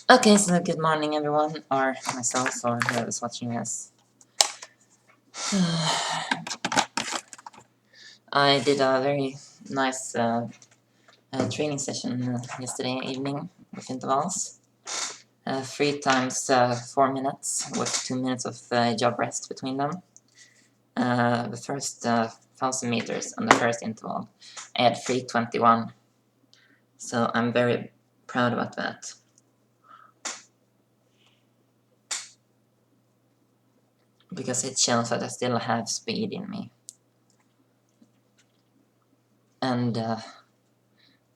Okay, so good morning everyone, or myself, or whoever's watching this. I did a very nice training session yesterday evening with intervals. 3 times 4 minutes with 2 minutes of job rest between them. The first 1000 meters on the first interval, I had 3:21, so I'm very proud about that. Because it shows that I still have speed in me. And I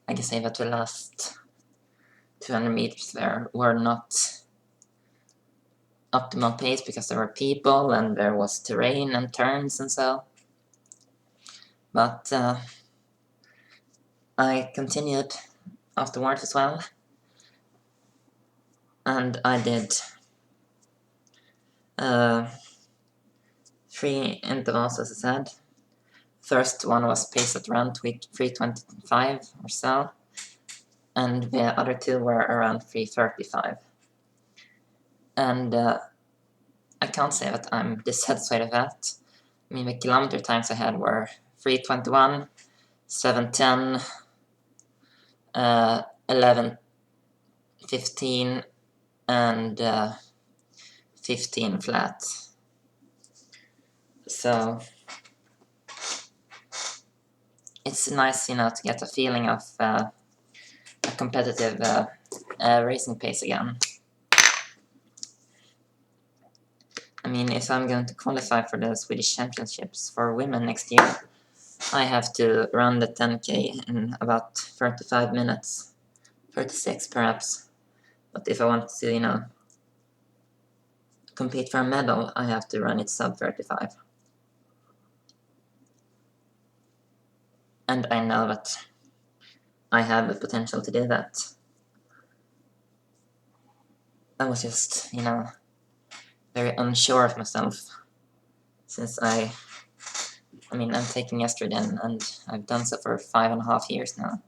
can say that the last 200 meters there were not optimal pace because there were people and there was terrain and turns and so. But I continued afterwards as well, and I did 3 intervals, as I said. First one was paced at around 3:25 or so, and the other 2 were around 3:35. And I can't say that I'm dissatisfied with that. I mean, the kilometer times I had were 3:21, 7:10, 11:15, and 15 flat. So it's nice, to get a feeling of a competitive racing pace again. I mean, if I'm going to qualify for the Swedish Championships for women next year, I have to run the 10K in about 35 minutes, 36 perhaps. But if I want to, compete for a medal, I have to run it sub 35. And I know that I have the potential to do that. I was just, very unsure of myself since I'm taking estrogen and I've done so for 5.5 years now.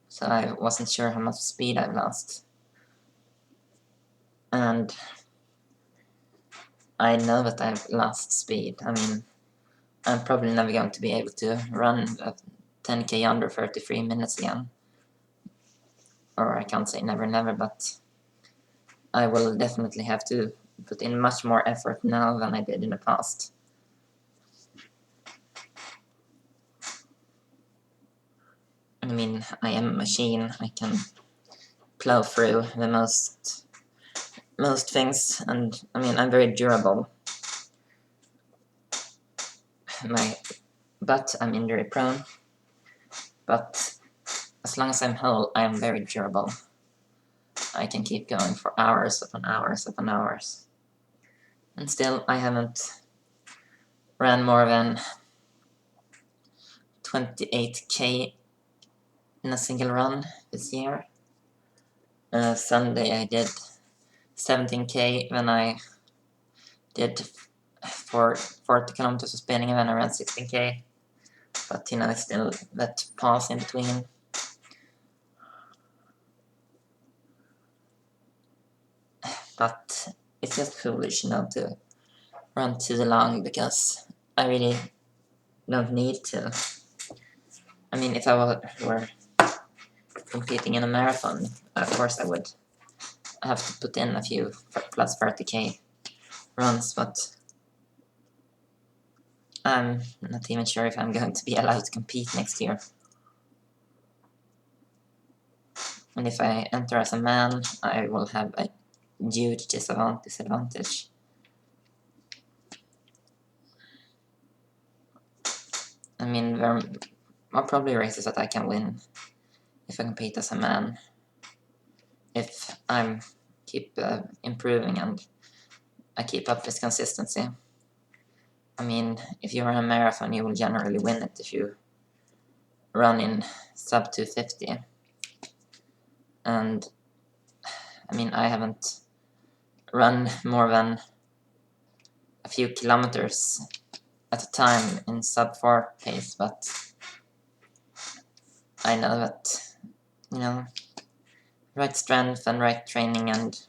So I wasn't sure how much speed I've lost. And I know that I've lost speed. I mean, I'm probably never going to be able to run a 10K under 33 minutes again. Or I can't say never, never, but I will definitely have to put in much more effort now than I did in the past. I mean, I am a machine. I can plow through the most things, and I'm very durable. I'm injury prone, but as long as I'm whole, I am very durable. I can keep going for hours upon hours upon hours. And still, I haven't ran more than 28K in a single run this year. Sunday I did 17K, then I did 40 kilometers of spinning, and then I ran 16K. But it's still that pause in between. But it's just foolish, to run too long because I really don't need to. I mean, if I were competing in a marathon, of course I would have to put in a few plus 30K runs, but I'm not even sure if I'm going to be allowed to compete next year. And if I enter as a man, I will have a huge disadvantage. I mean, there are probably races that I can win if I compete as a man. If I keep improving and I keep up this consistency. I mean, if you run a marathon, you will generally win it if you run in sub 250. And I haven't run more than a few kilometers at a time in sub 4 pace, but I know that, right strength and right training and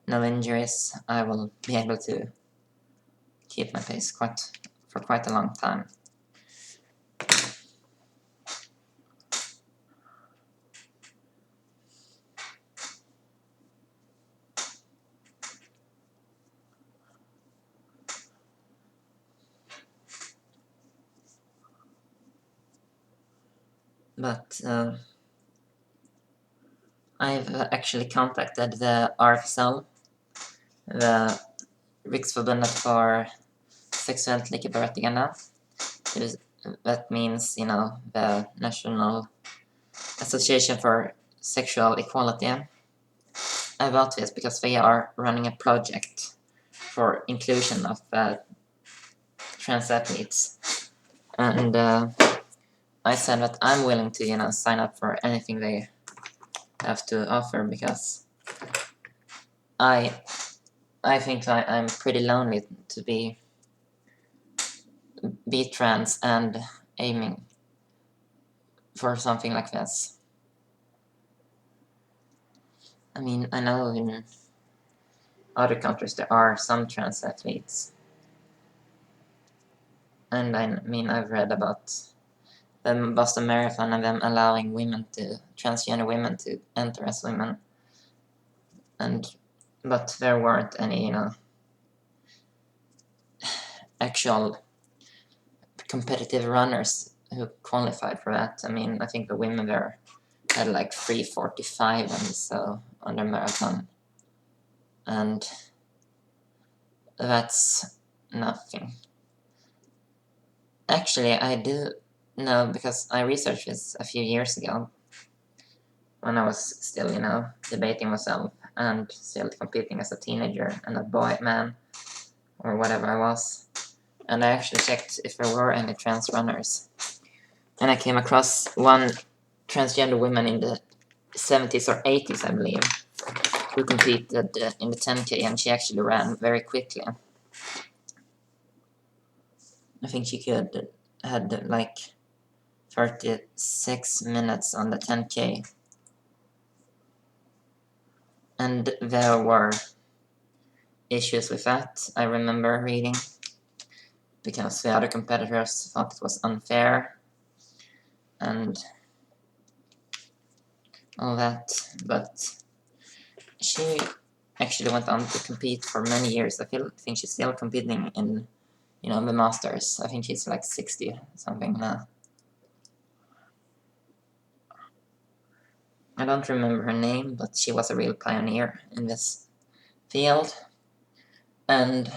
no injuries, I will be able to keep my pace for quite a long time. But I've actually contacted the RFSL, the Riksförbundet för sexuellt likaberättigande. That means, the National Association for Sexual Equality. I vote this because they are running a project for inclusion of trans athletes, and I said that I'm willing to sign up for anything they have to offer, because I think I'm pretty lonely to be trans and aiming for something like this. I mean, I know in other countries there are some trans athletes, and I mean, I've read about the Boston Marathon and them allowing transgender women to enter as women, but there weren't any actual competitive runners who qualified for that. I mean, I think the women there had like 3:45 and so on their marathon, and that's nothing. Actually, I do know, because I researched this a few years ago when I was still, debating myself and still competing as a teenager and a man, or whatever I was. And I actually checked if there were any trans runners. And I came across one transgender woman in the 70s or 80s, I believe, who competed in the 10K, and she actually ran very quickly. I think she had like 36 minutes on the 10K. And there were issues with that, I remember reading, because the other competitors thought it was unfair and all that, but she actually went on to compete for many years. I think she's still competing in, the Masters. I think she's like 60 something now. I don't remember her name, but she was a real pioneer in this field, and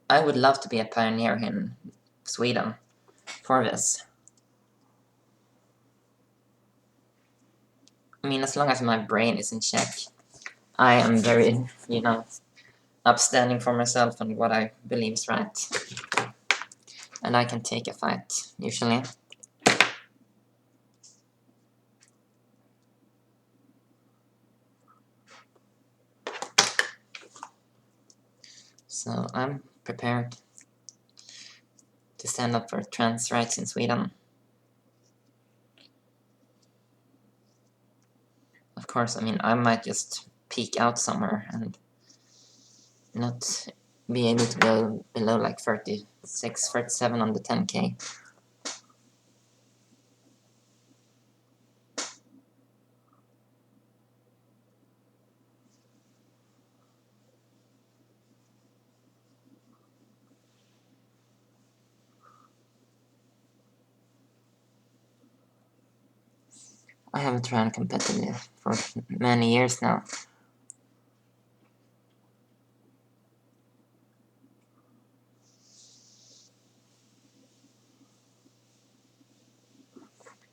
I would love to be a pioneer in Sweden for this. I mean, as long as my brain is in check, I am very, upstanding for myself and what I believe is right. And I can take a fight, usually. So I'm prepared to stand up for trans rights in Sweden. Of course, I mean, I might just peak out somewhere and not be able to go below like 36, 37 on the 10K. I haven't run competitive for many years now.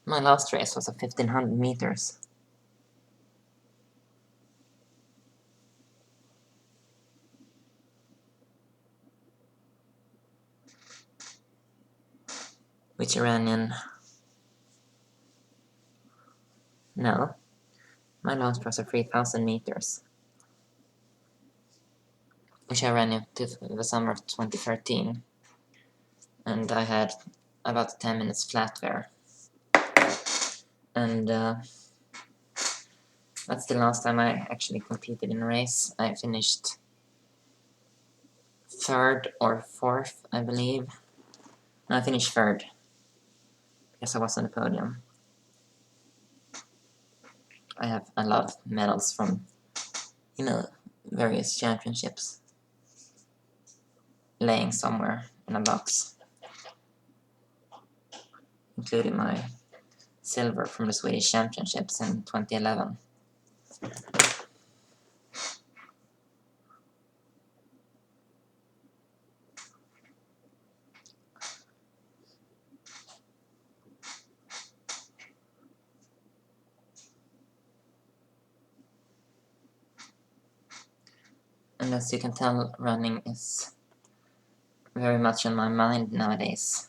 My last race was a 1500 meters. Which I ran in... No. My last was a 3000 meters. Which I ran in the summer of 2013. And I had about 10 minutes flat there. And That's the last time I actually competed in a race. I finished 3rd or 4th, I believe. No, I finished 3rd. Because I was on the podium. I have a lot of medals from, various championships laying somewhere in a box, including my silver from the Swedish Championships in 2011. And as you can tell, running is very much on my mind nowadays.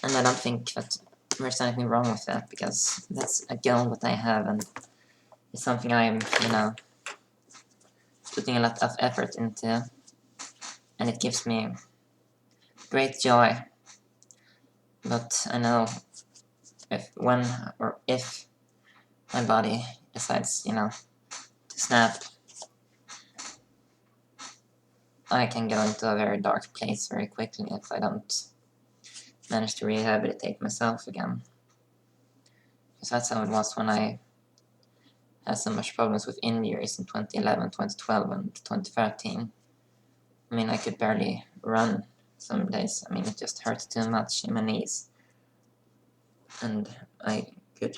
And I don't think that there's anything wrong with that, because that's a goal that I have, and it's something I'm, putting a lot of effort into, and it gives me great joy. But I know if my body decides, to snap, I can go into a very dark place very quickly if I don't manage to rehabilitate myself again. Because that's how it was when I had so much problems with injuries in 2011, 2012, and 2013. I mean, I could barely run some days. I mean, it just hurt too much in my knees. And I could,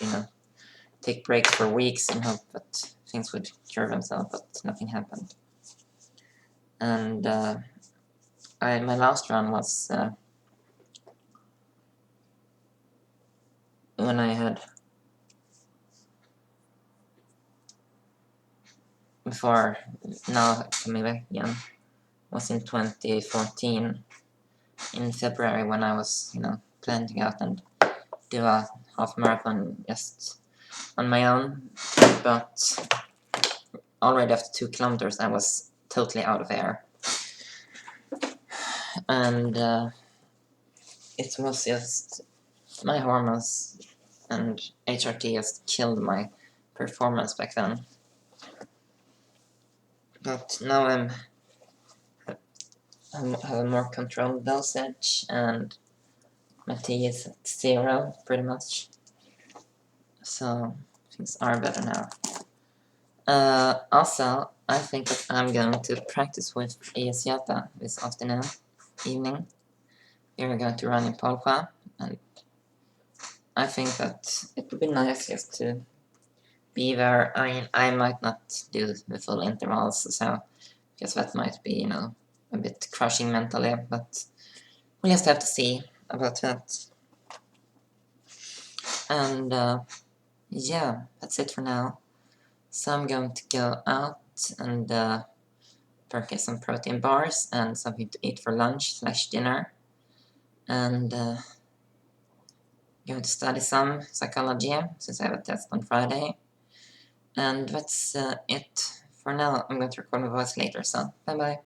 take breaks for weeks in hope that things would cure themselves, but nothing happened. And my last run was when I had, before now coming back again, was in 2014 in February, when I was, planning to go out and do a half marathon just on my own, but already after 2 kilometers I was totally out of air, and it was just my hormones and HRT just killed my performance back then. But now I have a more controlled dosage, and my T is at 0 pretty much, so things are better now. Also, I think that I'm going to practice with Jota this evening. We are going to run in Polpa, and I think that it would be nice just to be there. I mean, I might not do the full intervals, so because that might be, a bit crushing mentally, but we'll just have to see about that. And yeah, that's it for now. So I'm going to go out and purchase some protein bars and something to eat for lunch/dinner, and going to study some psychology since I have a test on Friday. And that's it for now. I'm going to record my voice later, so bye bye.